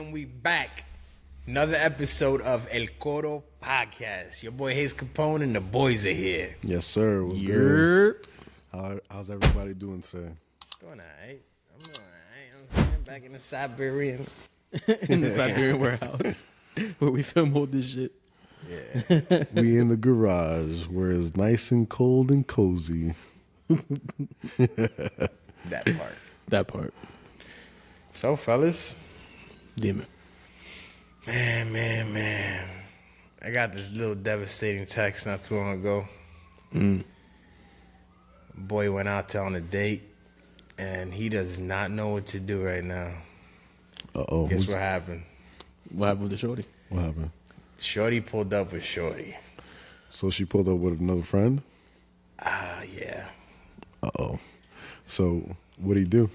And we back. Another episode of El Coro podcast. Your boy Hayes Capone and the boys are here. Yes, sir. What's good? How's everybody doing today? Doing alright. I'm doing alright. I'm sitting back in the Siberian. In the Siberian warehouse where we film all this shit. Yeah. We in the garage where it's nice and cold and cozy. That part. That part. So, fellas. Demon. Man. I got this little devastating text not too long ago. Boy went out there on a date, and he does not know what to do right now. Uh-oh. Guess what happened? What happened with the shorty? What happened? Shorty pulled up with Shorty. So she pulled up with another friend? Yeah. Uh-oh. So what'd he do?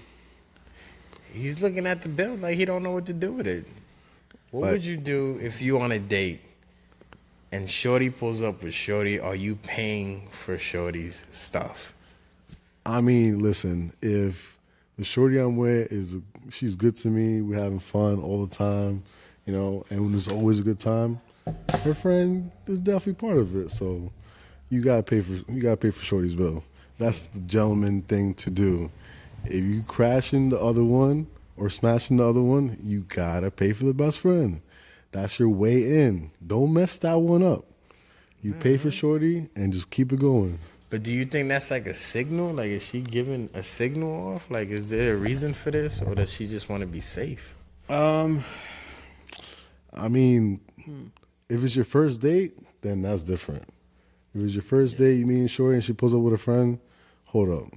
He's looking at the bill like he don't know what to do with it. What would you do if you on a date and Shorty pulls up with Shorty? Are you paying for Shorty's stuff? I mean, listen, if the shorty I'm with she's good to me, we're having fun all the time, you know, and when there's always a good time, her friend is definitely part of it. So you gotta pay for Shorty's bill. That's the gentleman thing to do. If you crashing the other one or smashing the other one, you gotta pay for the best friend. That's your way in. Don't mess that one up. You pay for Shorty and just keep it going. But do you think that's like a signal? Like, is she giving a signal off? Like, is there a reason for this, or does she just want to be safe? I mean, if it's your first date, then that's different. If it's your first date, you meet Shorty and she pulls up with a friend, hold up.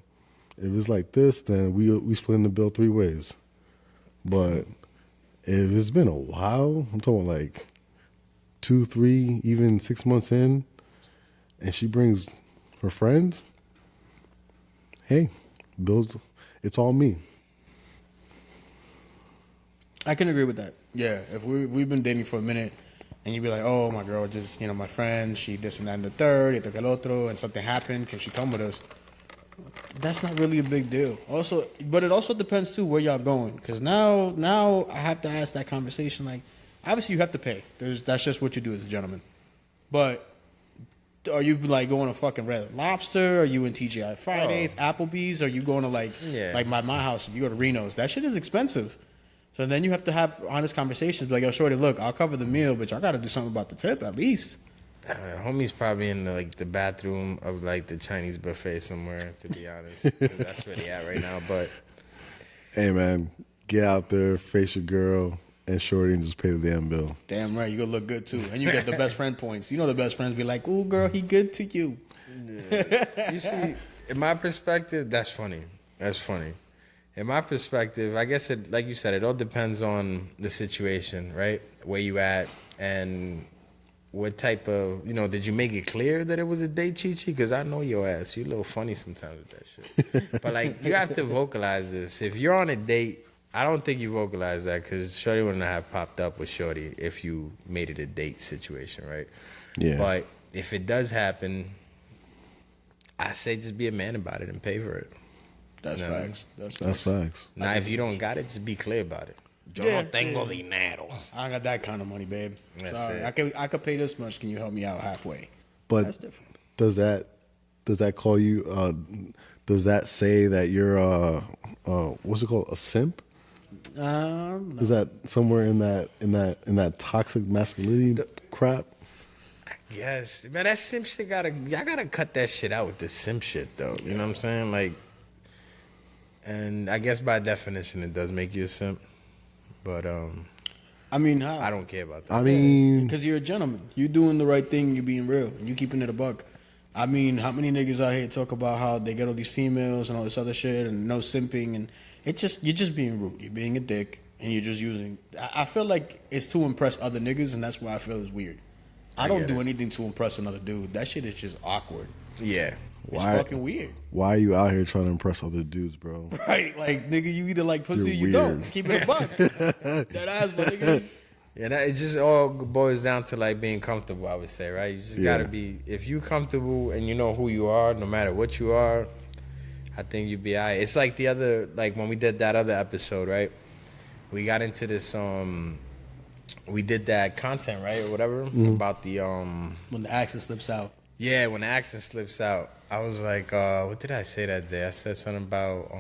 If it's like this, then we splitting the bill 3 ways. But if it's been a while, I'm talking like 2, 3, even 6 months in, and she brings her friend, hey, bills, it's all me. I can agree with that. Yeah, if we've been dating for a minute and you'd be like, oh, my girl just, my friend, she this and that and the third, esto que el otro, and something happened, can she come with us? That's not really a big deal. Also, but it also depends too where y'all going, because now I have to ask that conversation. Like, obviously you have to pay. That's just what you do as a gentleman. But are you like going to fucking Red Lobster? Are you in TGI Fridays, Applebee's? Are you going to like my house? If you go to Reno's, that shit is expensive. So then you have to have honest conversations. Like, yo, shorty, look, I'll cover the meal, but y'all got to do something about the tip at least. Homie's probably in the bathroom of like the Chinese buffet somewhere, to be honest. 'Cause that's where they at right now. But hey, man, get out there, face your girl, and Shorty, and just pay the damn bill. Damn right, you gonna look good too, and you get the best friend points. You know the best friends be like, "Ooh, girl, he good to you." Yeah. You see, in my perspective, that's funny. That's funny. In my perspective, I guess it, like you said, it all depends on the situation, right? Where you at and what type of, did you make it clear that it was a date, Chi-Chi? Because I know your ass. You're a little funny sometimes with that shit. But, like, you have to vocalize this. If you're on a date, I don't think you vocalize that because Shorty wouldn't have popped up with Shorty if you made it a date situation, right? Yeah. But if it does happen, I say just be a man about it and pay for it. That's facts. That's facts. Now, if you don't got it, just be clear about it. Yo no tengo dinero. I got that kind of money, babe. That's Sorry, it. I could pay this much. Can you help me out halfway? But That's different. does that call you? Does that say that you're what's it called, a simp? No. Is that somewhere in that toxic masculinity crap? Yes, man, that simp shit y'all gotta cut that shit out with the simp shit though. You know what I'm saying? Like, and I guess by definition it does make you a simp, but I mean, how? I don't care about that. I mean, because you're a gentleman. You doing the right thing. You being real. And you keeping it a buck. I mean, how many niggas out here talk about how they get all these females and all this other shit and no simping, and you're just being rude. You're being a dick and you're just using. I feel like it's to impress other niggas, and that's why I feel it's weird. I don't do anything to impress another dude. That shit is just awkward. Yeah. It's fucking weird. Why are you out here trying to impress other dudes, bro? Right? Like, nigga, you either like pussy or You're you weird. don't. Keep it a buck. That ass, my nigga. Yeah, it just all boils down to like being comfortable, I would say, right? You just gotta be, if you comfortable and you know who you are, no matter what you are, I think you'd be all right. It's like the other, like when we did that other episode, right? we got into this. We did that content, right, or whatever, about the When the accent slips out. Yeah, when the accent slips out, I was like, what did I say that day? I said something about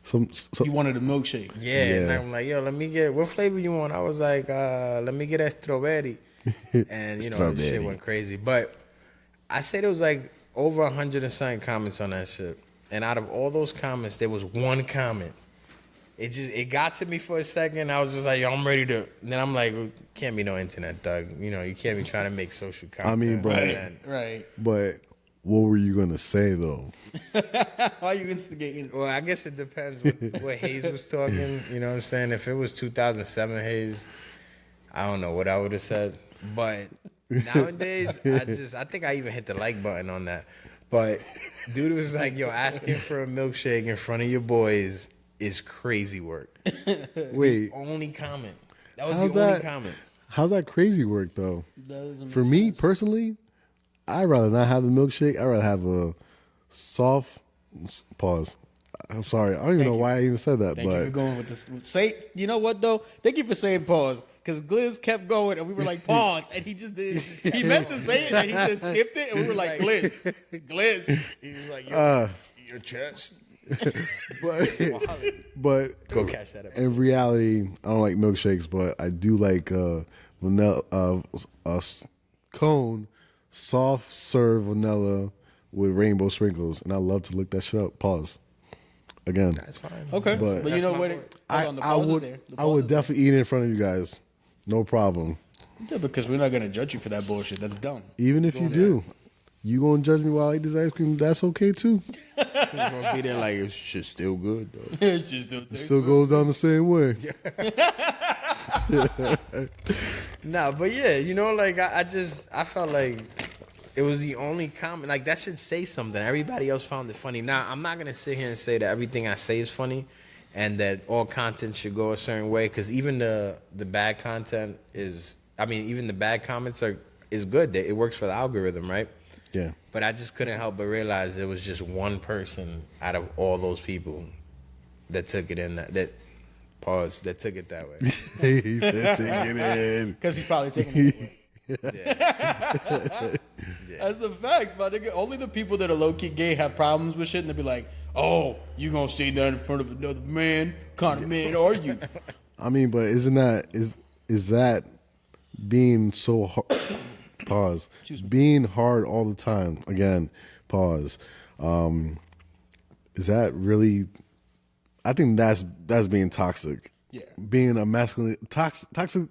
Some You wanted a milkshake. yeah, and Yeah. I'm like, yo, let me get, what flavor you want? I was like, let me get a strawberry. And, you know, this shit Strawberry. went crazy. But I said it was like over 100 and something comments on that shit. And out of all those comments, there was one comment. It got to me for a second. I was just like, yo, I'm ready to. And then I'm like, can't be no internet thug. You know, you can't be trying to make social content. I mean, but Right. but what were you gonna say though? Why are you instigating? Well, I guess it depends what Hayes was talking. You know what I'm saying? If it was 2007 Hayes, I don't know what I would have said. But nowadays, I think I even hit the like button on that. But dude was like, yo, asking for a milkshake in front of your boys is crazy work. Wait, Only comment. That was how's the only that? comment. How's that crazy work though? That doesn't For make me sense. personally, I'd rather not have the milkshake. I'd rather have a soft pause. I'm sorry. I don't even know why I even said that, Thank you for but going with this. Say, you know what though? Thank you for saying pause. Because Gliz kept going and we were like, pause. And he just did it. He meant to say it and he just skipped it. And we were like, Gliz. Gliz. He was like, yo, your chest. but Go catch that episode. in reality, I don't like milkshakes, but I do like vanilla cone, soft serve vanilla with rainbow sprinkles, and I love to look that shit up. Pause. Again, That's fine. Okay. But- But you know That's my what? point. I, Hold on, the I pause is would there. The I pause would is there. definitely eat it in front of you guys, no problem. Yeah, because we're not going to judge you for that bullshit. That's dumb. Even if you do, you gonna judge me while I eat this ice cream? That's okay too. He's gonna be there like, it's shit still good, though. It just don't It still goes down the same way. Nah, but yeah, you know, like I felt like it was the only comment. Like that should say something. Everybody else found it funny. Now I'm not gonna sit here and say that everything I say is funny, and that all content should go a certain way. Because even the bad content is, I mean, even the bad comments is good. It works for the algorithm, right? Yeah. But I just couldn't help but realize there was just one person out of all those people that took it in that took it that way. He said, "Take it in." Because he's probably taking it. Yeah. That's the facts, my nigga. Only the people that are low-key gay have problems with shit, and they be like, oh, you gonna say that in front of another man? What kind of man are you? I mean, but isn't that is that being so hard? Pause. Being hard all the time. Again, pause. Is that really? I think that's being toxic. Yeah. Being a toxic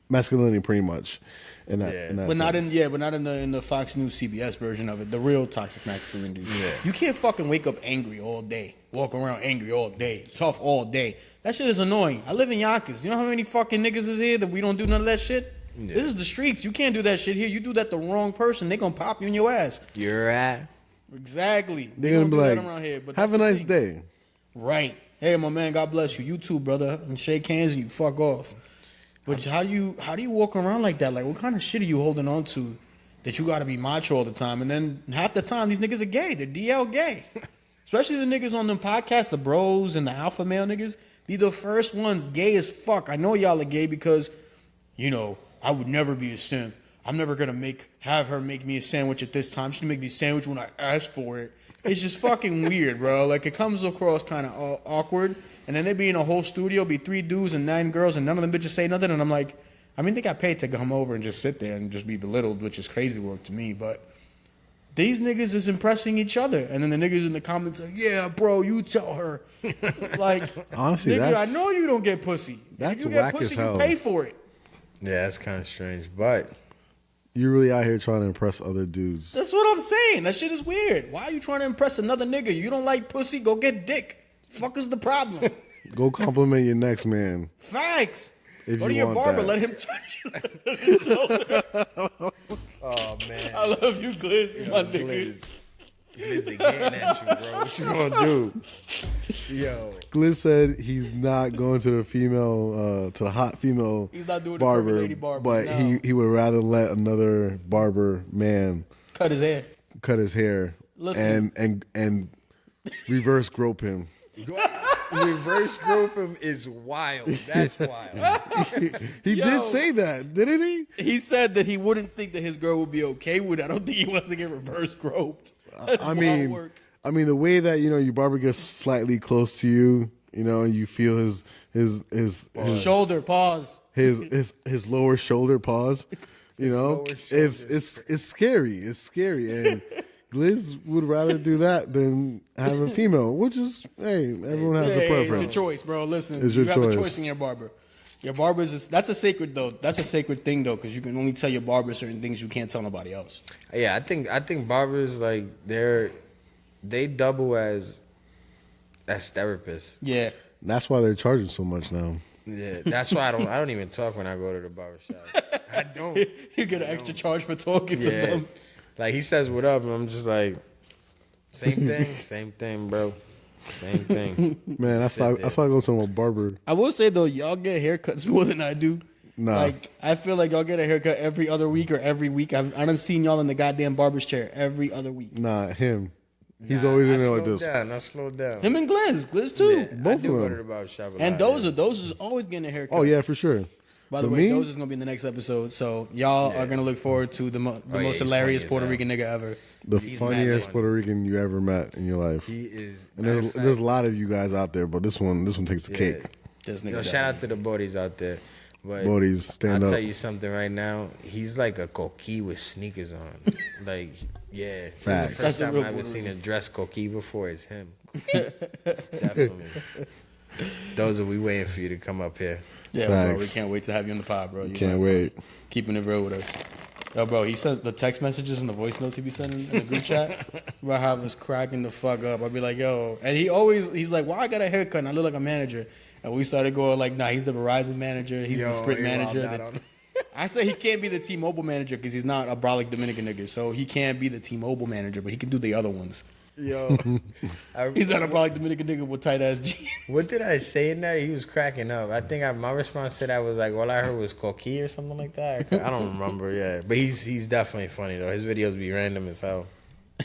masculinity, pretty much. In that, Yeah. in that But not in sense. but not in the Fox News CBS version of it. The real toxic masculinity. Yeah. You can't fucking wake up angry all day, walk around angry all day, tough all day. That shit is annoying. I live in Yonkers. You know how many fucking niggas is here that we don't do none of that shit? Yeah. This is the streets. You can't do that shit here. You do that the wrong person, they gonna pop you in your ass. You're at. Exactly. They They're gonna be do like, that around here. But "Have that's a the nice thing. day." Right. Hey, my man, God bless you. You too, brother. And shake hands and you fuck off. But how do you walk around like that? Like, what kind of shit are you holding on to that you got to be macho all the time? And then half the time, these niggas are gay. They're DL gay. Especially the niggas on them podcasts, the bros and the alpha male niggas. Be the first ones gay as fuck. I know y'all are gay because, you know, I would never be a simp. I'm never going to have her make me a sandwich at this time. She's going to make me a sandwich when I ask for it. It's just fucking weird, bro. Like, it comes across kind of awkward. And then they be in a whole studio, be 3 dudes and 9 girls, and none of them bitches say nothing. And I'm like, I mean, they got paid to come over and just sit there and just be belittled, which is crazy work to me. But these niggas is impressing each other. And then the niggas in the comments are, yeah, bro, you tell her. Like, Honestly, nigga, I that's- know you don't get pussy. that's if you get whack as pussy, hell. you pay for it. Yeah, that's kind of strange, but You're really out here trying to impress other dudes. That's what I'm saying. That shit is weird. Why are you trying to impress another nigga? You don't like pussy? Go get dick. Fuck is the problem? Go compliment your next man. Facts. If Go to you your want barber. that. Let him touch you. oh man, I love you, Gliz, my nigga. Gliz, they getting at you, bro. What you gonna do? Yo, Gliz said he's not going to the hot female He's not doing it for barber, the lady barber, but no. he would rather let another barber man Cut his hair. cut his hair Listen. and reverse grope him. reverse grope him is wild. That's wild. He did say that, didn't he? He said that he wouldn't think that his girl would be okay with it. I don't think he wants to get reverse groped. That's I wild mean, work. the way that your barber gets slightly close to you, and you feel his Shoulder, pause. his lower shoulder pause. lower It's scary. It's scary, and Gliz would rather do that than have a female, which is everyone has a preference. It's your choice, bro. Listen, It's you your have choice. a choice in your barber. Your barber that's a sacred thing though, because you can only tell your barber certain things you can't tell nobody else. Yeah, I think barbers like they double as therapists. Yeah. That's why they're charging so much now. Yeah, that's why I don't even talk when I go to the barbershop. I don't. You get an extra charge for talking to Yeah. them. Like he says what up and I'm just like same thing, bro. Same thing. Man, I saw I go to a barber. I will say though, y'all get haircuts more than I do. Nah. Like I feel like y'all get a haircut every other week or every week. I done seen y'all in the goddamn barber's chair every other week. Nah, him. He's always in there like this. I slowed down. Him and Gliz too. Yeah, Both I do of go them. to the barbershop a And lot, Doza's always getting a haircut. Oh yeah, for sure. By the But way, me? Doza's gonna be in the next episode, so y'all are gonna look forward to the most he's hilarious funny as Puerto hell. Rican nigga ever. The He's funniest mad Puerto Rican you ever met in your life. He is. And there's a lot of you guys out there, but this one takes the cake. This nigga. Yo, shout out to the Bodis out there. But Bodis, stand I'll up. tell you something right now. He's like a coquille with sneakers on. Like, yeah. This is the Facts. first That's a time real I've ever Puerto seen a dress coquille before. It's him. Definitely. Those are we waiting for you to come up here. Yeah, bro, we Facts. can't wait to have you on the pod, bro. You Can't wait. keeping it real with us. Yo, bro, he sent the text messages and the voice notes he be sending in the group chat. Bro, I was cracking the fuck up. I'd be like, yo. And he's like, why I got a haircut and I look like a manager? And we started going like, nah, he's the Verizon manager. He's the Sprint manager. I say he can't be the T-Mobile manager because he's not a brolic Dominican nigga. So he can't be the T-Mobile manager, but he can do the other ones. Yo. He's not a brolic Dominican nigga with tight-ass jeans. What did I say in that? He was cracking up. I think my response to that was like, all I heard was coquille or something like that. I don't remember, yeah. But he's definitely funny, though. His videos be random as hell.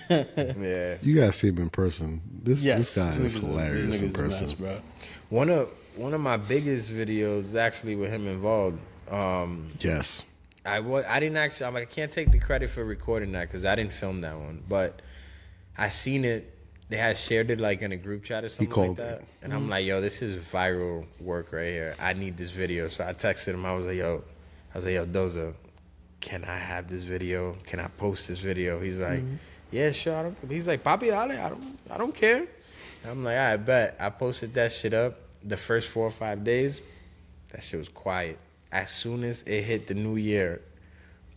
Yeah. You guys see him in person. This guy is This hilarious nigga's in a person. mess, bro. One of my biggest videos is actually with him involved. Yes. I didn't actually. I can't take the credit for recording that because I didn't film that one. But I seen it. They had shared it like in a group chat or something called like that. it. And I'm like, yo, this is viral work right here. I need this video. So I texted him. I was like, yo, Doza, can I have this video? Can I post this video? He's like, yeah, sure. He's like, Papi, dale. I don't care. I'm like, I bet. I posted that shit up. The first 4 or 5 days, that shit was quiet. As soon as it hit the new year,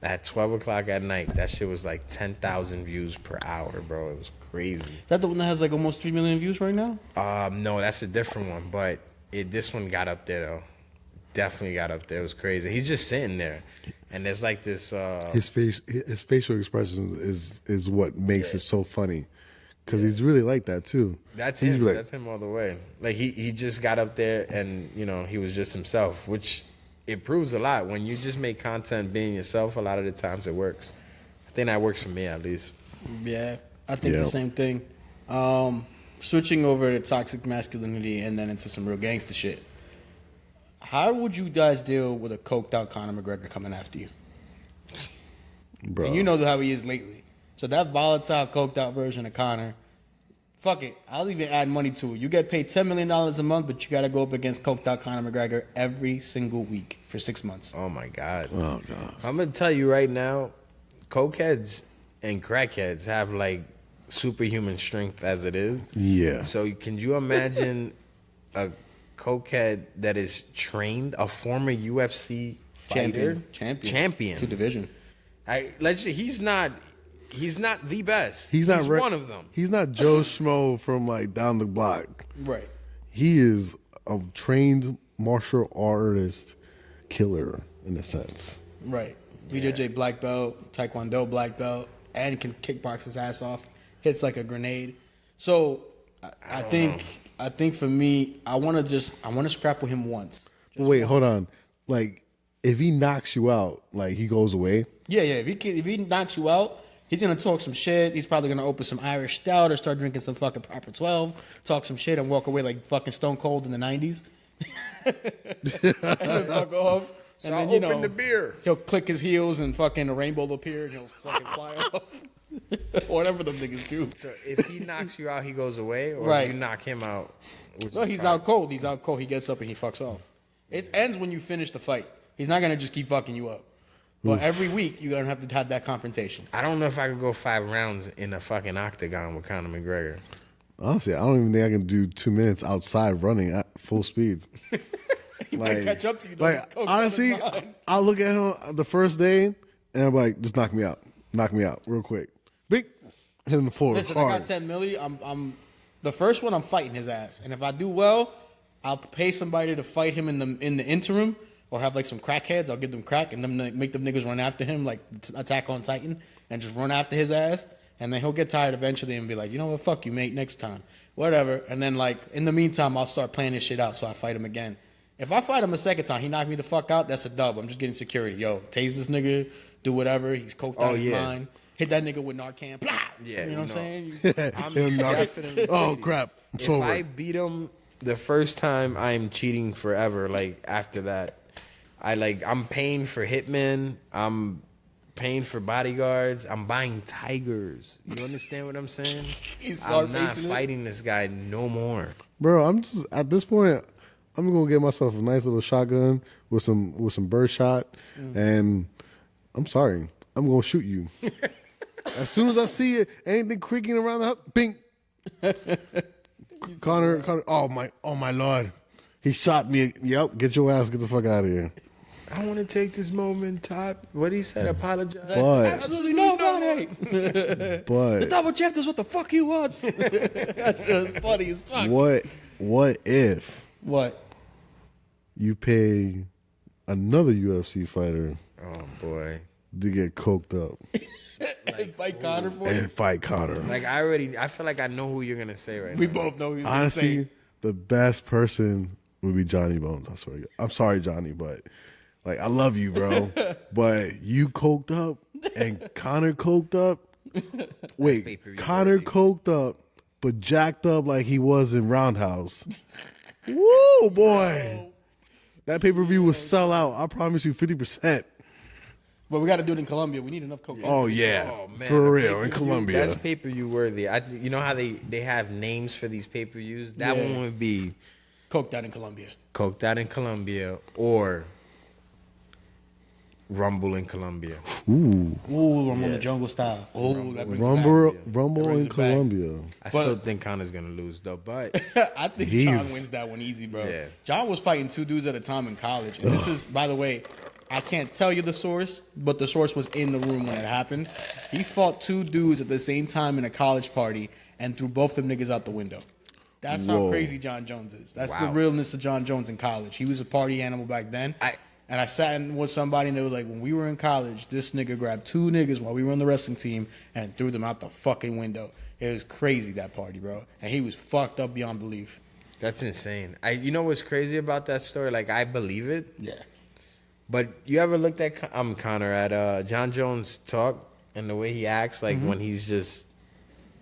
at 12 o'clock at night, that shit was like 10,000 views per hour, bro. It was crazy. Is that the one that has like almost 3 million views right now? No, that's a different one, but this one got up there though. Definitely got up there. It was crazy. He's just sitting there, and there's like this. His facial expression is what makes it so funny, because he's really like that too. That's He's him. like- That's him all the way. Like he just got up there, and he was just himself, which it proves a lot. When you just make content being yourself, a lot of the times it works. I think that works for me at least. Yeah, I think the Yep. same thing. Switching over to toxic masculinity and then into some real gangster shit. How would you guys deal with a coked out Conor McGregor coming after you? Bro. And you know how he is lately. So that volatile coked out version of Conor, fuck it. I'll even add money to it. You get paid $10 million a month, but you got to go up against coked out Conor McGregor every single week for 6 months. Oh my god. Oh god. I'm gonna tell you right now, cokeheads and crackheads have like superhuman strength as it is. Yeah. So can you imagine a cokehead that is trained, a former UFC fighter, champion? To division. He's not the best. He's not one of them. He's not Joe Schmo from like down the block. Right. He is a trained martial artist killer in a sense. Right. BJJ black belt, Taekwondo black belt, and can kickbox his ass off. Hits like a grenade. So I think for me, I want to scrap with him once. But wait, hold on. Like, if he knocks you out, like he goes away. Yeah. If he knocks you out, He's gonna talk some shit. He's probably gonna open some Irish stout or start drinking some fucking Proper 12, talk some shit, and walk away like fucking Stone Cold in the 90s. And then fuck off. So And I'll then, open the beer. He'll click his heels and fucking a rainbow will appear and he'll fucking fly off. Whatever them niggas do. So if he knocks you out, he goes away, or Right. if you knock him out. Well, he's out cold. He's out cold. He gets up and he fucks off. It ends when you finish the fight. He's not gonna just keep fucking you up. But every week you're gonna have to have that confrontation. I don't know if I could go 5 rounds in a fucking octagon with Conor McGregor. Honestly, I don't even think I can do 2 minutes outside running at full speed. He might catch up to you. Though. Like honestly, I'll look at him the first day and I'm like, just knock me out real quick. Big hit him the floor. Listen, hard. I got 10 milli. I'm the first one. I'm fighting his ass, and if I do well, I'll pay somebody to fight him in the interim, or have like some crackheads. I'll give them crack and them make them niggas run after him like Attack on Titan and just run after his ass, and then he'll get tired eventually and be like, you know what, fuck you, mate. Next time, whatever. And then like in the meantime, I'll start playing this shit out so I fight him again. If I fight him a second time, he knocked me the fuck out. That's a dub. I'm just getting security. Yo, tase this nigga. Do whatever. He's coked out his mind. Hit that nigga with Narcan. Blah! Yeah, you know what I'm saying? I'm definitely oh crap! I'm If sober. I beat him the first time, I'm cheating forever. Like after that, I'm paying for hitmen. I'm paying for bodyguards. I'm buying tigers. You understand what I'm saying? I'm not fighting this guy no more. Bro, I'm just at this point. I'm gonna get myself a nice little shotgun with some birdshot, and I'm sorry, I'm gonna shoot you. As soon as I see it, anything creaking around the house, bing. Conor, oh my lord, he shot me. Yep, get your ass, get the fuck out of here. I want to take this moment, Top. What he said, apologize. But Absolutely nobody. but Double check this. What the fuck he wants? That's just funny as fuck. what if What? you pay another UFC fighter Oh boy. to get coked up Fight Conor for you? and fight Conor? Like I feel like I know who you're gonna say right We now. both know he's gonna Honestly, say. the best person would be Johnny Bones. I swear to God. I'm sorry, Johnny, but like I love you, bro. But you coked up and Conor coked up. Wait, pay-per-view Conor worthy. coked up, but jacked up like he was in Roundhouse. Woo, boy. That pay-per-view will sell out. I promise you 50%. But we got to do it in Colombia. We need enough coke. Oh, yeah. Oh, man, For the real, in pay-per-view, Colombia. That's pay-per-view worthy. You know how they have names for these pay-per-views? That Yeah. one would be Coked out in Colombia. Coked Out in Colombia or Rumble in Colombia. Ooh. Ooh, I'm on the jungle style. Ooh, that brings it Rumble That brings in it back. Colombia. I still think Connor's gonna lose though, but back. I think He's- John wins that one easy, bro. Yeah. John was fighting 2 dudes at a time in college. And this is, by the way, I can't tell you the source, but the source was in the room when it happened. He fought 2 dudes at the same time in a college party and threw both them niggas out the window. That's how Whoa. crazy John Jones is. That's Wow. the realness of John Jones in college. He was a party animal back then. And I sat in with somebody and they were like, when we were in college, this nigga grabbed 2 niggas while we were on the wrestling team and threw them out the fucking window. It was crazy, that party, bro. And he was fucked up beyond belief. that's insane. You know what's crazy about that story? Like I believe it, Yeah. but you ever looked at Connor at John Jones talk and the way he acts, like when he's just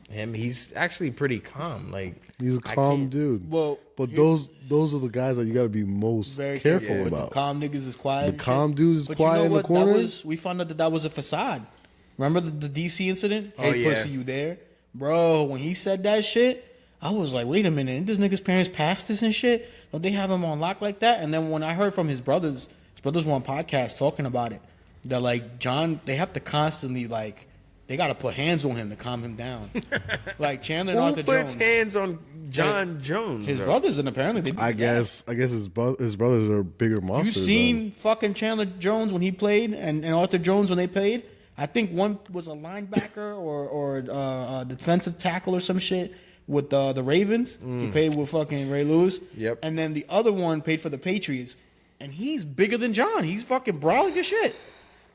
him, he's actually pretty calm. Like He's a I calm can't- dude. Well, but here's- those are the guys that you got to be most Very careful careful. about. The calm niggas is quiet. The and calm shit. dudes is But quiet you know in the what? corner? We found out that was a facade. Remember the DC incident? Oh, Hey, yeah. pussy, you there? Bro, when he said that shit, I was like, wait a minute. Ain't this nigga's parents pastors and shit? Don't they have him on lock like that? And then when I heard from his brothers were on podcast talking about it. They're like, John, they have to constantly, like, they got to put hands on him to calm him down. Like Chandler and Who Arthur puts Jones. hands on John Jones? His bro? brothers, and apparently they do I that. guess his brothers are bigger You monsters. seen fucking Chandler Jones when he played and Arthur Jones when they played? I think one was a linebacker or a defensive tackle or some shit with the Ravens. He played with fucking Ray Lewis. Yep. And then the other one paid for the Patriots. And he's bigger than John. He's fucking brawling as shit.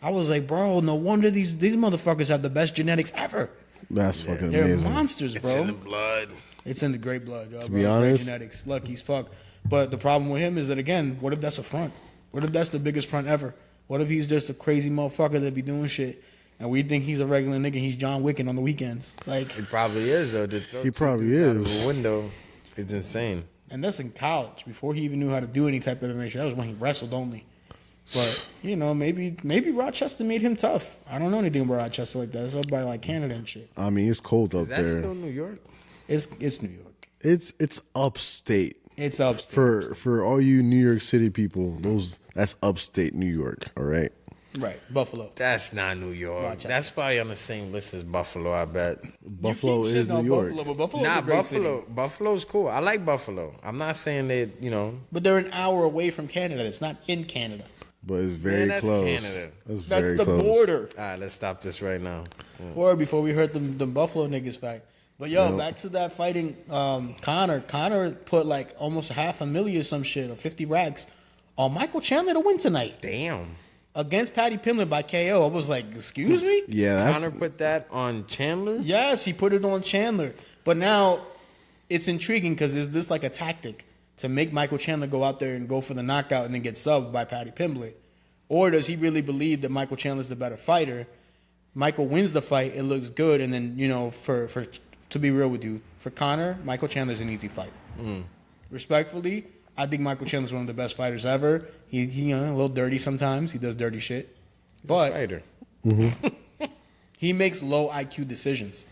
I was like, bro, no wonder these motherfuckers have the best genetics ever. That's fucking They're amazing. monsters, bro. It's in the blood. It's in the great blood, yo. To be honest- genetics, lucky as fuck. But the problem with him is that, again, what if that's a front? What if that's the biggest front ever? What if he's just a crazy motherfucker that be doing shit and we think he's a regular nigga. He's John Wick on the weekends. Like, He probably is though. He probably is. The window is insane. and that's in college before he even knew how to do any type of MMA. That was when he wrestled only. But you know, maybe Rochester made him tough. I don't know anything about Rochester like that. It's up by like Canada and shit. I mean, it's cold up Is that there. still New York? It's New York. It's upstate. It's upstate. For all you New York City people, that's upstate New York. All right. Right, Buffalo. That's not New York. Rochester. That's probably on the same list as Buffalo, I bet. Buffalo You keep is shitting on New York. Buffalo, but Buffalo's Nah, a great Buffalo. city. Buffalo's cool. I like Buffalo. I'm not saying that, you know. But they're an hour away from Canada. It's not in Canada. But it's very Man, that's close. Canada. That's That's very the close. border. All right, let's stop this right now. Or before we heard the Buffalo niggas fight. But yo, back to that fighting Conor. Conor put like almost $500,000 or some shit, or 50 racks on Michael Chandler to win tonight Damn. against Paddy Pimblett by KO. I was like, excuse me? Yeah, that's Conor put that on Chandler? Yes, he put it on Chandler. But now it's intriguing because is this like a tactic to make Michael Chandler go out there and go for the knockout and then get subbed by Paddy Pimblett? Or does he really believe that Michael Chandler's the better fighter? Michael wins the fight, it looks good, and then, you know, for to be real with you, for Conor, Michael Chandler's an easy fight. Respectfully, I think Michael Chandler's one of the best fighters ever. He you know, a little dirty sometimes. He does dirty shit. But Fighter. he makes low IQ decisions.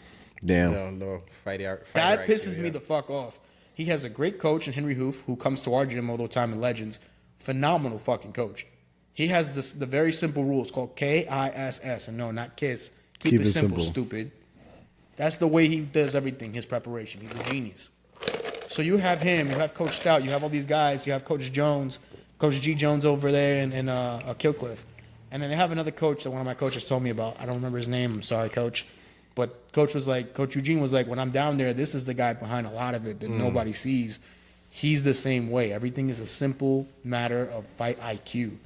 damn. No. Fighter That IQ, pisses me yeah. the fuck off. He has a great coach in Henry Hoof, who comes to our gym all the time in Legends. Phenomenal fucking coach. He has the very simple rules called KISS. And no, not KISS. Keep it simple, stupid. That's the way he does everything, his preparation. He's a genius. So you have him, you have Coach Stout, you have all these guys, you have Coach Jones, Coach G. Jones over there in Killcliff. And then they have another coach that one of my coaches told me about. I don't remember his name. I'm sorry, Coach. But Coach Eugene was like, when I'm down there, this is the guy behind a lot of it that nobody sees. He's the same way. Everything is a simple matter of fight IQ.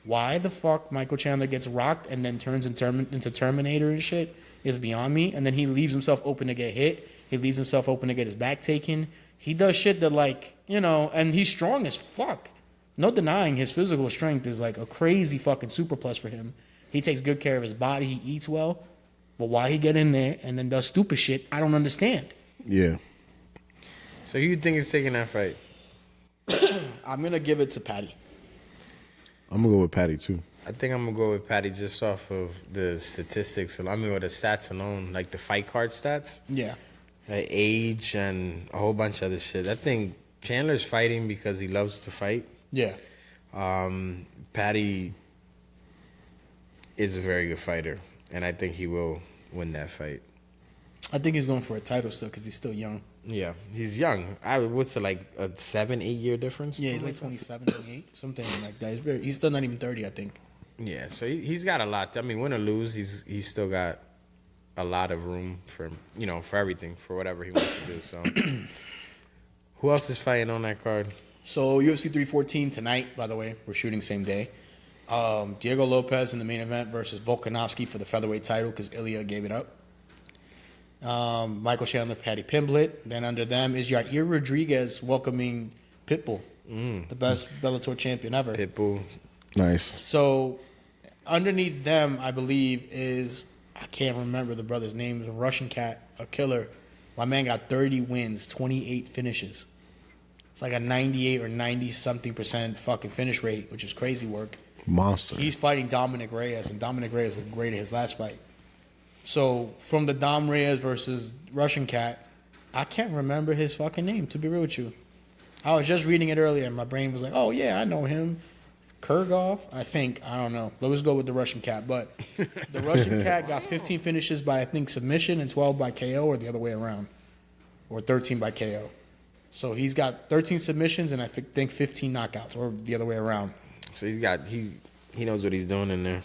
Why the fuck Michael Chandler gets rocked and then turns into Terminator and shit is beyond me. And then he leaves himself open to get hit. He leaves himself open to get his back taken. He does shit that, like, you know, and he's strong as fuck. No denying his physical strength is like a crazy fucking super plus for him. He takes good care of his body. He eats well. But why he get in there and then does stupid shit, I don't understand. Yeah. So who you think is taking that fight? I'm going to give it to Paddy. I'm gonna go with Patty too. I think I'm gonna go with Patty just off of the statistics. I mean, with the stats alone, like the fight card stats, Yeah. like age and a whole bunch of other shit. I think Chandler's fighting because he loves to fight. Yeah. Patty is a very good fighter, and I think he will win that fight. I think he's going for a title still because he's still young. Yeah, he's young. What's it, like a 7-8 year difference? Yeah, he's like 27, 28, something like that. He's still not even 30, I think. Yeah, so he's got a lot. I mean, win or lose, he's still got a lot of room for, you know, for everything, for whatever he wants to do. So, who else is fighting on that card? So UFC 314 tonight, by the way, we're shooting same day. Diego Lopez in the main event versus Volkanovski for the featherweight title because Ilya gave it up. Michael Chandler, Paddy Pimblett. Then under them is Yair Rodriguez welcoming Pitbull, the best Bellator champion ever. Pitbull. Nice. So underneath them, I believe, is, I can't remember the brother's name, is a Russian cat, a killer. My man got 30 wins, 28 finishes. It's like a 98 or 90-something% fucking finish rate, which is crazy work. Monster. He's fighting Dominic Reyes, and Dominic Reyes looked great at his last fight. So from the Dom Reyes versus Russian cat, I can't remember his fucking name, to be real with you. I was just reading it earlier, and my brain was like, oh, yeah, I know him. Kurgov, I think. I don't know. Let's go with the Russian cat. But the Russian cat got 15 finishes by, I think, submission and 12 by KO, or the other way around. Or 13 by KO. So he's got 13 submissions and I think 15 knockouts, or the other way around. So he knows what he's doing in there.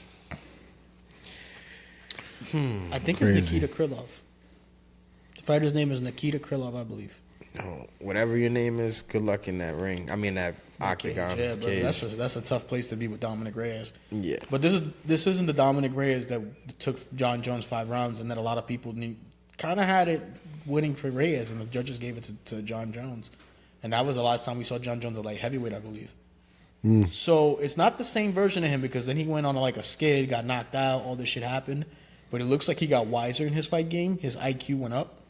I think Crazy. it's Nikita Krylov. The fighter's name is Nikita Krylov, I believe. Oh, whatever your name is, good luck in that ring. I mean that octagon. Yeah, but cage. that's a tough place to be with Dominic Reyes. Yeah. But this isn't the Dominic Reyes that took John Jones 5 rounds, and that a lot of people kind of had it winning for Reyes, and the judges gave it to John Jones. And that was the last time we saw John Jones at light heavyweight, I believe. So it's not the same version of him because then he went on like a skid, got knocked out, all this shit happened. but it looks like he got wiser in his fight game. His IQ went up.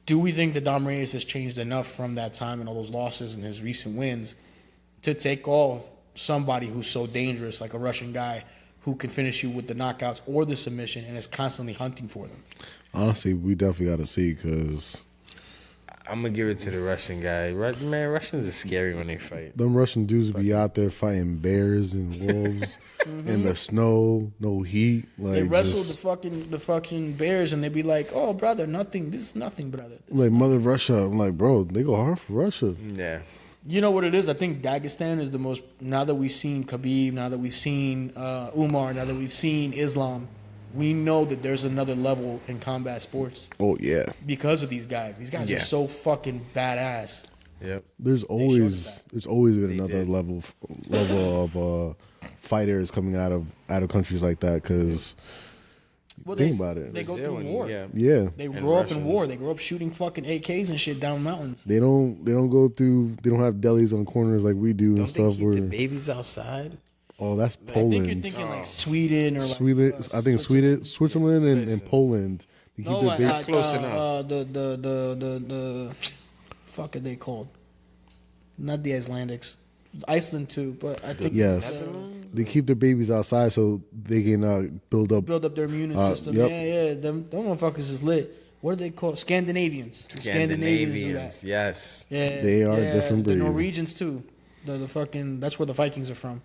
Do we think that Dom Reyes has changed enough from that time and all those losses and his recent wins to take off somebody who's so dangerous, like a Russian guy who can finish you with the knockouts or the submission and is constantly hunting for them? Honestly, we definitely got to see because I'm gonna give it to the Russian guy. Man, Russians are scary when they fight. them Russian dudes be out there fighting bears and wolves in the snow, no heat. Like They wrestle just, the fucking bears and they be like, "Oh, brother, nothing. This is nothing, brother." like Mother Russia. I'm like, bro, they go hard for Russia. Yeah. You know what it is? I think Dagestan is the most. Now that we've seen Khabib, now that we've seen Umar, now that we've seen Islam, we know that there's another level in combat sports Oh yeah, because of these guys. These guys Yeah. are so fucking badass. Yep. there's showed always that. been another did. level of fighters coming out of countries like that. Because Well, think about it. They go Brazil through and- war. Yeah. yeah, They And grow up in Russians. war. They grow up shooting fucking AKs and shit down mountains. they don't go through. They don't have delis on corners like we do and Don't they stuff. keep the Where babies outside? oh, that's I think you're Poland. thinking like Sweden or like Sweden, I think Switzerland and Poland. They keep No, their like, base. like, close enough. The fuck are they called? Not the Icelandics, Iceland too. But I think Yes, they keep their babies outside so they can build up. build up their immune system. Yep. Yeah, them motherfuckers is lit. What are they called? Scandinavians. The Scandinavians do that. Yes. Yeah, They are a different breed. The Norwegians too. The fucking that's where the Vikings are from.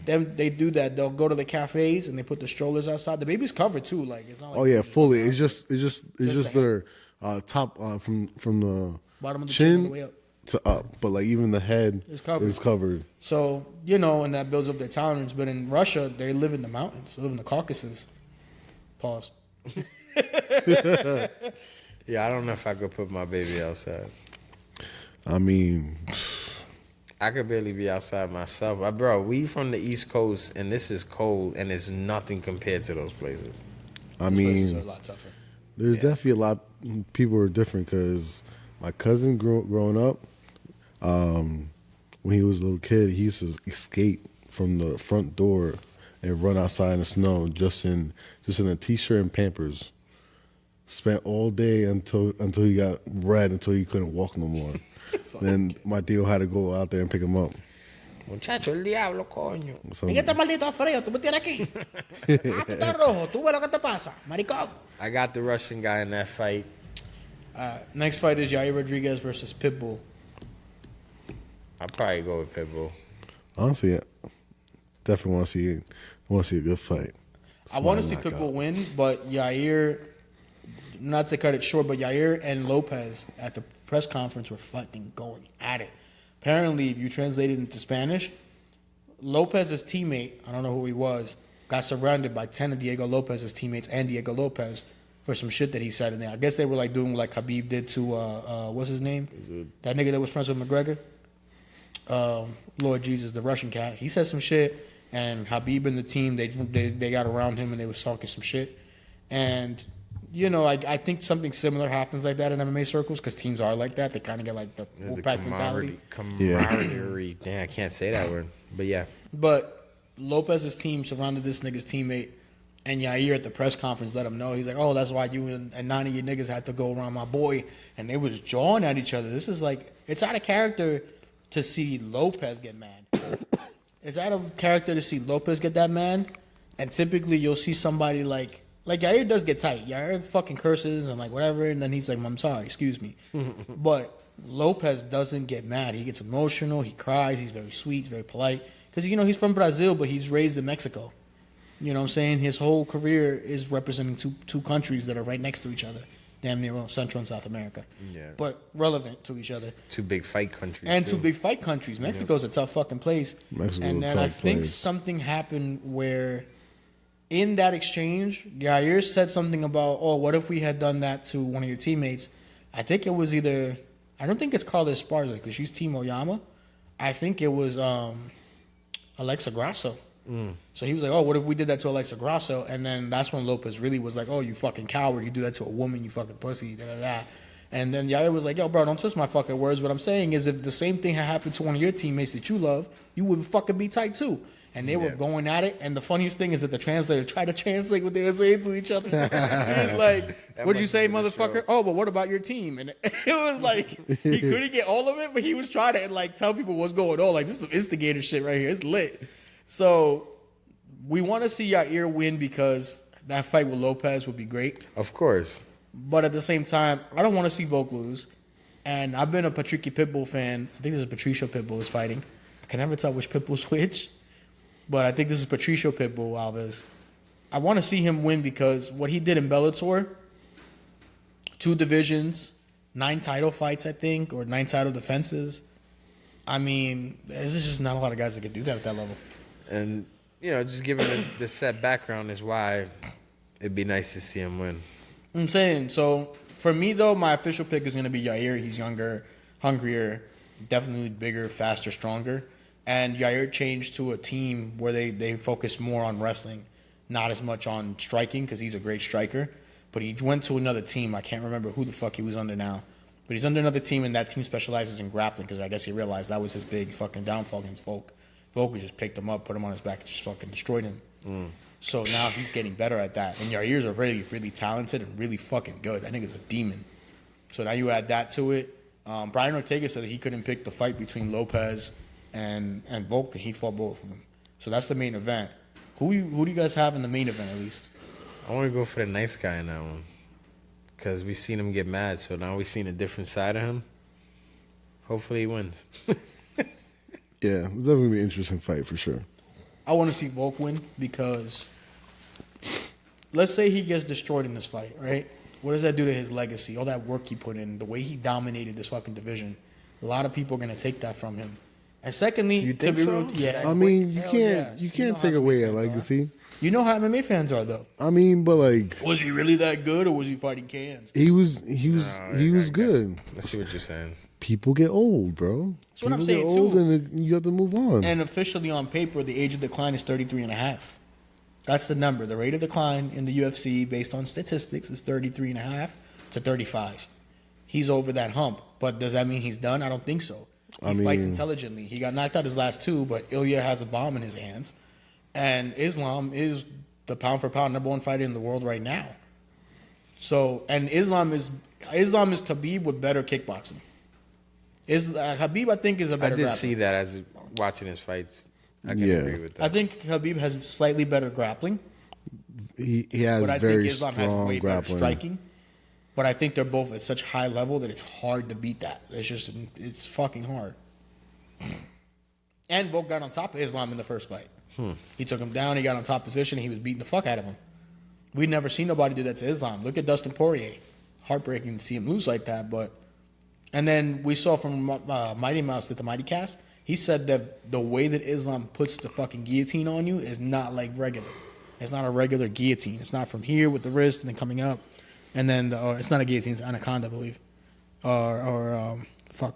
Them they do that. They'll go to the cafes and they put the strollers outside. The baby's covered too. Like it's not like Oh yeah, fully. It's just the their top from the bottom of the chin all the way chin up. to up, but like even the head It's covered. is covered. So, and that builds up their tolerance. But in Russia, they live in the mountains. They live in the Caucasus. Pause. Yeah, I don't know if I could put my baby outside. I mean, I could barely be outside myself. Bro, we from the East Coast, and this is cold, and it's nothing compared to those places. I Those places are mean, a lot tougher. there's definitely a lot. People are different because my cousin growing up, when he was a little kid, he used to escape from the front door and run outside in the snow just in a t-shirt and Pampers. Spent all day until he got red until he couldn't walk no more. Then my tío had to go out there and pick him up. Muchacho, el diablo, coño. So, En este maldito frío, tú me tienes aquí. Ah, tú estás rojo. Tú ves lo que te pasa, maricón. I got the Russian guy in that fight. Next fight is Yair Rodriguez versus Pitbull. I'll probably go with Pitbull. honestly, definitely want to see a good fight. I want to see Somebody knock Pitbull out. win, but Yair, not to cut it short, but Yair and Lopez at the press conference were fucking going at it. Apparently, if you translate it into Spanish, Lopez's teammate, I don't know who he was, got surrounded by 10 of Diego Lopez's teammates and Diego Lopez for some shit that he said in there. I guess they were like doing what like Khabib did to, what's his name? That nigga that was friends with McGregor. Lord Jesus, the Russian cat. He said some shit, and Khabib and the team, they got around him and they was talking some shit. And, I think something similar happens like that in MMA circles because teams are like that. They kind of get like the The Wolfpack mentality. camaraderie. Damn, I can't say that word. But yeah. But Lopez's team surrounded this nigga's teammate, and Yair at the press conference let him know. He's like, "Oh, that's why you and 9 of your niggas had to go around my boy," and they was jawing at each other. This is like, it's out of character to see Lopez get mad. It's out of character to see Lopez get that mad, and typically you'll see somebody like Yair does get tight. Yair fucking curses and like whatever, and then he's like, "I'm sorry, excuse me," but Lopez doesn't get mad. He gets emotional. He cries. He's very sweet. He's very polite. Because, he's from Brazil, but he's raised in Mexico. You know what I'm saying? His whole career is representing two countries that are right next to each other. Damn near Central and South America. Yeah. But relevant to each other. Two big fight countries. And too. two big fight countries. Mexico's a tough fucking place. Mexico's And a then I tough think place. something happened where in that exchange, Yair said something about, "Oh, what if we had done that to one of your teammates?" I think it was either, I don't think it's Carla Esparza because she's Team Oyama. I think it was Alexa Grasso. So he was like, "Oh, what if we did that to Alexa Grasso?" And then that's when Lopez really was like, "Oh, you fucking coward! You do that to a woman, you fucking pussy." Da da da. And then Yair was like, "Yo, bro, don't twist my fucking words. What I'm saying is, if the same thing had happened to one of your teammates that you love, you would fucking be tight too." and they were going at it. And the funniest thing is that the translator tried to translate what they were saying to each other. He's like, "What'd you say, motherfucker? Oh, but what about your team?" And it was like he couldn't get all of it, but he was trying to like tell people what's going on. Like, this is some instigator shit right here. It's lit. So we want to see Yair win because that fight with Lopez would be great. Of course. But at the same time, I don't want to see Volk lose. And I've been a Patricky Pitbull fan. I think this is Patricio Pitbull is fighting. I can never tell which Pitbull's which. But I think this is Patricio Pitbull Alves. I want to see him win because what he did in Bellator, 2 divisions, 9 title fights, I think, or 9 title defenses. I mean, there's just not a lot of guys that can do that at that level. And, just given the set background is why it'd be nice to see him win. I'm saying, so for me, though, my official pick is going to be Yair. He's younger, hungrier, definitely bigger, faster, stronger. And Yair changed to a team where they focus more on wrestling, not as much on striking because he's a great striker. But he went to another team. I can't remember who the fuck he was under now. But he's under another team, and that team specializes in grappling because I guess he realized that was his big fucking downfall against Volk. Volk just picked him up, put him on his back, and just fucking destroyed him. So now he's getting better at that. And Yair's are really, really talented and really fucking good. That nigga's a demon. So now you add that to it. Brian Ortega said that he couldn't pick the fight between Lopez and Volk, and he fought both of them. So that's the main event. Who do you guys have in the main event at least? I want to go for the nice guy in that one. Because we seen him get mad, so now we seen a different side of him. Hopefully he wins. Yeah, it's definitely going to be an interesting fight for sure. I want to see Volk win because let's say he gets destroyed in this fight, right? What does that do to his legacy? All that work he put in, the way he dominated this fucking division. A lot of people are going to take that from him. And secondly, you think so? Yeah. I mean, you can't take away a legacy. You know how MMA fans are, though. I mean, but like, was he really that good, or was he fighting cans? he was good. I see what you're saying. People get old, bro. That's what I'm People saying, get old too. and you have to move on. And officially on paper, the age of decline is 33 and a half. That's the number. The rate of decline in the UFC, based on statistics, is 33 and a half to 35. He's over that hump. But does that mean he's done? I don't think so. He fights intelligently. He got knocked out his last 2, but Ilya has a bomb in his hands. And Islam is the pound-for-pound number 1 fighter in the world right now. So, and Islam is Khabib with better kickboxing. Khabib, I think, is a better I did grappler. see that as watching his fights. I can agree with that. I think Khabib has slightly better grappling. He has But I very think Islam has strong way better grappling. striking. But I think they're both at such high level that it's hard to beat that. It's fucking hard. And Volk got on top of Islam in the first fight. He took him down. He got on top position. He was beating the fuck out of him. We'd never seen nobody do that to Islam. Look at Dustin Poirier. Heartbreaking to see him lose like that. And then we saw from Mighty Mouse at the Mighty Cast, he said that the way that Islam puts the fucking guillotine on you is not like regular. It's not a regular guillotine. It's not from here with the wrist and then coming up. And then, it's not a guillotine, it's anaconda, I believe.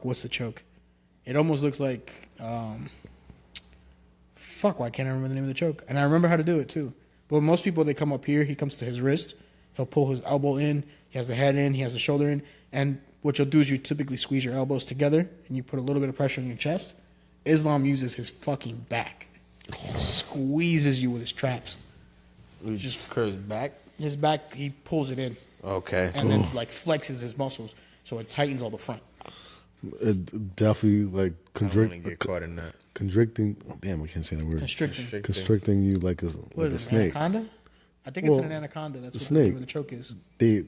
What's the choke? It almost looks like, why can't I remember the name of the choke? And I remember how to do it too. But most people, they come up here, he comes to his wrist, he'll pull his elbow in, he has the head in, he has the shoulder in, and what you'll do is you typically squeeze your elbows together and you put a little bit of pressure on your chest. Islam uses his fucking back. Squeezes you with his traps. He just curves back? His back, he pulls it in. Okay. And then flexes his muscles so it tightens all the front. It definitely I don't want to get caught in that. constricting. Damn, we can't say that word. Constricting. Constricting you like a What is it, snake. Anaconda? I think it's an anaconda. That's what the snake. name of the choke is. The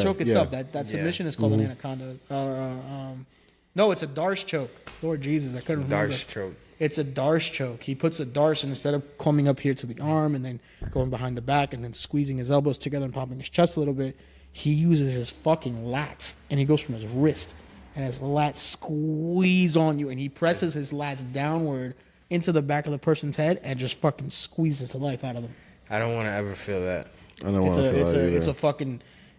choke itself. That submission is called an anaconda. No, it's a Darce choke. Lord Jesus, I couldn't remember. Darce choke. It's a Darce choke. He puts a Darce, and instead of coming up here to the arm and then going behind the back and then squeezing his elbows together and popping his chest a little bit, he uses his fucking lats, and he goes from his wrist, and his lats squeeze on you, and he presses his lats downward into the back of the person's head and just fucking squeezes the life out of them. I don't want to ever feel that. I don't want to feel that either.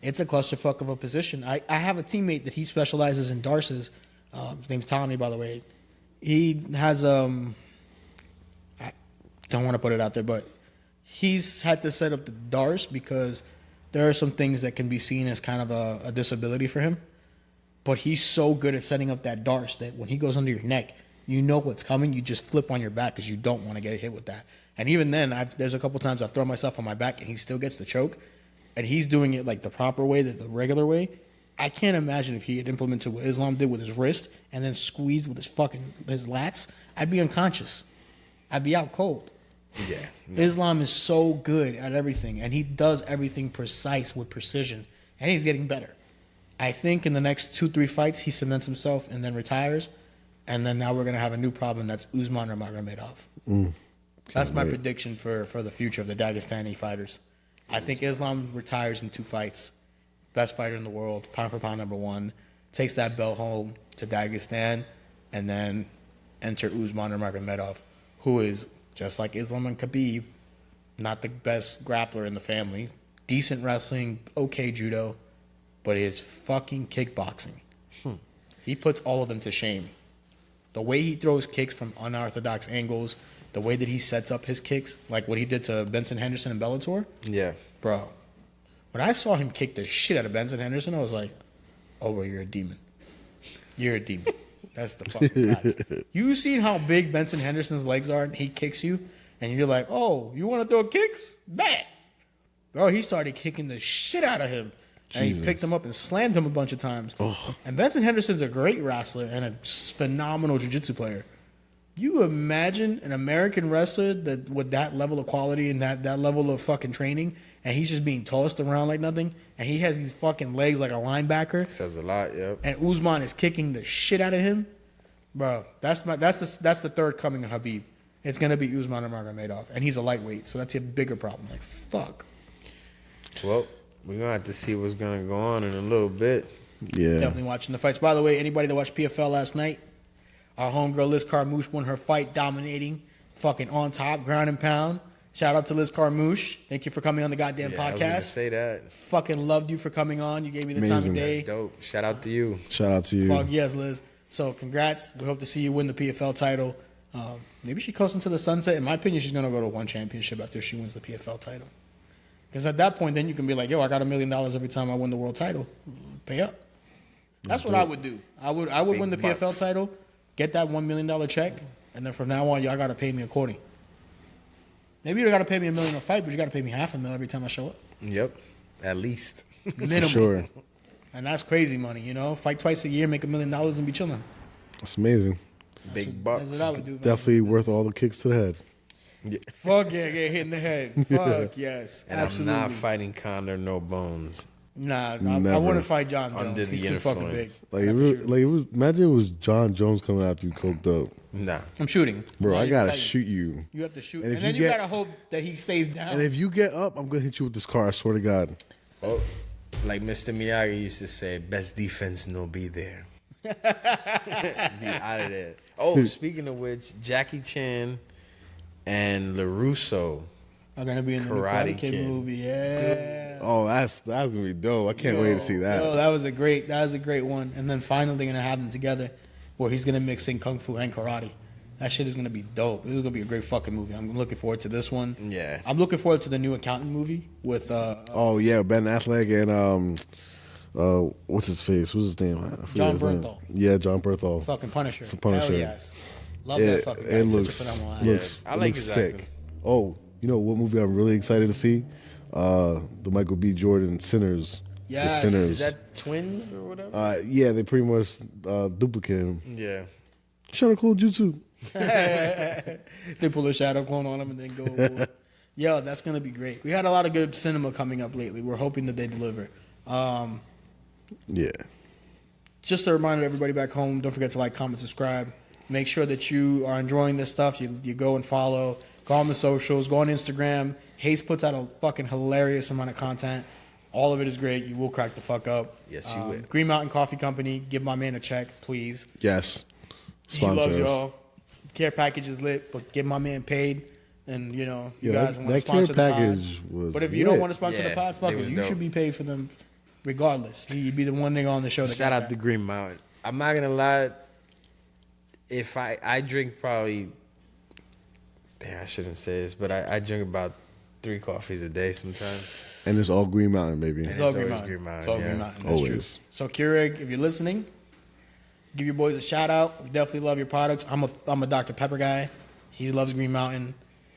It's a clusterfuck of a position. I have a teammate that he specializes in Darces. His name's Tommy, by the way. He has I don't want to put it out there, but he's had to set up the Darce because there are some things that can be seen as kind of a disability for him. But he's so good at setting up that Darce that when he goes under your neck, You know what's coming. You just flip on your back because you don't want to get hit with that. And even then, there's a couple times I've thrown myself on my back and he still gets the choke. And he's doing it like the proper way, the regular way. I can't imagine if he had implemented what Islam did with his wrist and then squeezed with his lats. I'd be unconscious. I'd be out cold. Yeah. No. Islam is so good at everything, and he does everything precise with precision, and he's getting better. I think in the next 2-3 fights, he cements himself and then retires, and then now we're going to have a new problem that's Usman or Magomedov. That's my prediction for the future of the Dagestani fighters. I think Islam retires in 2 fights. Best fighter in the world, pound for pound #1, takes that belt home to Dagestan, and then enter Usman or Magomedov, who is, just like Islam and Khabib, not the best grappler in the family. Decent wrestling, okay judo, but his fucking kickboxing. He puts all of them to shame. The way he throws kicks from unorthodox angles, the way that he sets up his kicks, like what he did to Benson Henderson in Bellator. Yeah. Bro, when I saw him kick the shit out of Benson Henderson, I was like, oh, bro, you're a demon. You're a demon. That's the fucking facts. You seen how big Benson Henderson's legs are, and he kicks you, and you're like, oh, you want to throw kicks? Bet. Bro, he started kicking the shit out of him. And he picked him up and slammed him a bunch of times. Oh. And Benson Henderson's a great wrestler and a phenomenal jiu-jitsu player. You imagine an American wrestler that with that level of quality and that level of fucking training, and he's just being tossed around like nothing, and he has these fucking legs like a linebacker. Says a lot, yep. And Usman is kicking the shit out of him. Bro, that's the third coming of Khabib. It's gonna be Usman or Magomedov, and he's a lightweight, so that's a bigger problem. Like fuck. Well, we're gonna have to see what's gonna go on in a little bit. Yeah. Definitely watching the fights. By the way, anybody that watched PFL last night, our homegirl Liz Carmouche won her fight, dominating, fucking on top, ground and pound. Shout out to Liz Carmouche. Thank you for coming on the goddamn podcast. I was gonna say that. Fucking loved you for coming on. You gave me the time of day. That's dope. Shout out to you. Shout out to you. Fuck yes, Liz. So congrats. We hope to see you win the PFL title. Maybe she coasts into the sunset. In my opinion, she's gonna go to one championship after she wins the PFL title. Because at that point, then you can be like, yo, I got $1 million every time I win the world title. Pay up. That's what I would do. I would win the PFL title, get that $1 million check, and then from now on, y'all got to pay me according. Maybe you got to pay me $1 million a fight, but you got to pay me $500,000 every time I show up. Yep, at least. Minimum. For sure. And that's crazy money, you know? Fight twice a year, make $1 million, and be chilling. That's amazing. Big bucks. That's what I would do. Man. Definitely worth all the kicks to the head. Yeah. Fuck yeah, get hit in the head. Fuck yes. And absolutely. I'm not fighting Conor, no bones. Nah, I wouldn't fight John Jones. He's too fucking big. Imagine it was John Jones coming after you coked up. Nah. I'm shooting. Bro, I gotta shoot you. You have to shoot. And then you gotta hope that he stays down. And if you get up, I'm gonna hit you with this car, I swear to God. Oh, like Mr. Miyagi used to say, best defense no be there. Be out of there. Oh, speaking of which, Jackie Chan and LaRusso are gonna be in the Karate Kid movie. Yeah. Oh, that's gonna be dope. I can't wait to see that. Oh, that was a great one. And then finally they're gonna have them together, where he's gonna mix in kung fu and karate. That shit is gonna be dope. This is gonna be a great fucking movie. I'm looking forward to this one. Yeah. I'm looking forward to the new accountant movie with. Oh yeah, Ben Affleck and what's his face? What's his name? John Bernthal. Yeah, John Bernthal. Fucking Punisher. For Punisher. Hell yes. Love that fucking guy. It looks I like his sick. acting. Oh, you know what movie I'm really excited to see? The Michael B. Jordan Sinners. Yes. The Sinners. Is that twins or whatever? Yeah, they pretty much duplicate him. Yeah. Shadow Clone Jutsu. They pull a shadow clone on him and then go. Yo, that's gonna be great. We had a lot of good cinema coming up lately. We're hoping that they deliver. Yeah. Just a reminder to everybody back home, don't forget to like, comment, subscribe. Make sure that you are enjoying this stuff. You go and follow. Go on the socials. Go on Instagram. Hayes puts out a fucking hilarious amount of content. All of it is great. You will crack the fuck up. Yes, you will. Green Mountain Coffee Company. Give my man a check, please. Yes. He Sponsors. loves y'all. Care package is lit, but give my man paid. And, you know, you guys want to that sponsor care the pod. package was But if you lit. don't want to sponsor the pod, fuck it it. was You dope. should be paid for them regardless. He'd be the one nigga on the show. Shout out to Green Mountain. I'm not gonna lie. If I drink probably, damn, I shouldn't say this, but I drink about 3 coffees a day sometimes. And it's all Green Mountain, baby. It's all Green always Mountain. Green Mountain, It's all yeah. Green Mountain. That's Always. true. So Keurig, if you're listening, Give your boys a shout out. We definitely love your products. I'm a Dr. Pepper guy. He loves Green Mountain.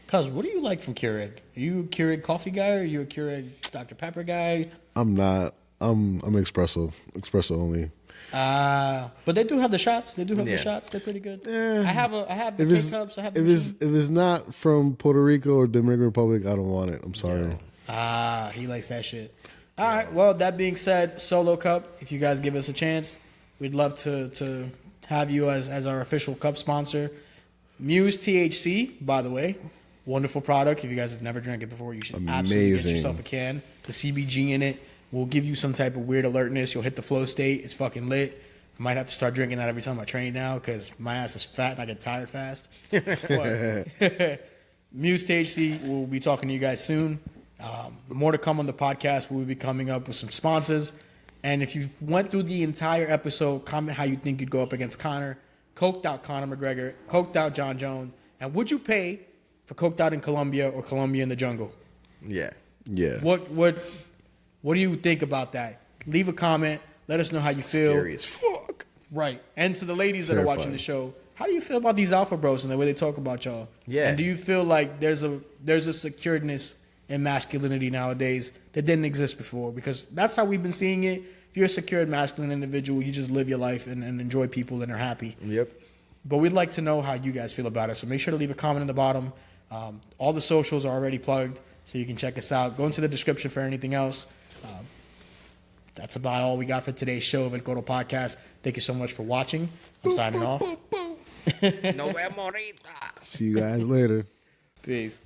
Cuz, what do you like from Keurig? Are you a Keurig coffee guy or are you a Keurig Dr. Pepper guy? I'm not. I'm espresso only. But they do have the shots. They do have Yeah. the shots. They're pretty good. Eh, I have the If K it's cups. I have the if machine. it's not from Puerto Rico or Dominican Republic, I don't want it. I'm sorry. He likes that shit. All right. Well, that being said, Solo Cup, if you guys give us a chance, we'd love to have you as our official cup sponsor. Muse THC, by the way, wonderful product. If you guys have never drank it before, you should absolutely get Amazing. yourself a can. The CBG in it will give you some type of weird alertness. You'll hit the flow state. It's fucking lit. I might have to start drinking that every time I train now because my ass is fat and I get tired fast. But Muse THC, we'll be talking to you guys soon. More to come on the podcast. We'll be coming up with some sponsors. And if you went through the entire episode, comment how you think you'd go up against Conor. Coked out Conor McGregor. Coked out John Jones. And would you pay for Coked out in Colombia or Colombia in the jungle? Yeah. Yeah. What do you think about that? Leave a comment. Let us know how you feel. Scary as fuck. Right. And to the ladies that are watching Terrifying. the show, how do you feel about these alpha bros and the way they talk about y'all? Yeah. And do you feel like there's a securedness in masculinity nowadays that didn't exist before? Because that's how we've been seeing it. If you're a secured masculine individual, you just live your life and enjoy people and are happy. Yep. But we'd like to know how you guys feel about it. So make sure to leave a comment in the bottom. All the socials are already plugged, so you can check us out. Go into the description for anything else. That's about all we got for today's show of El Coro Podcast. Thank you so much for watching. I'm signing off. No vemos ahorita. See you guys later. Peace.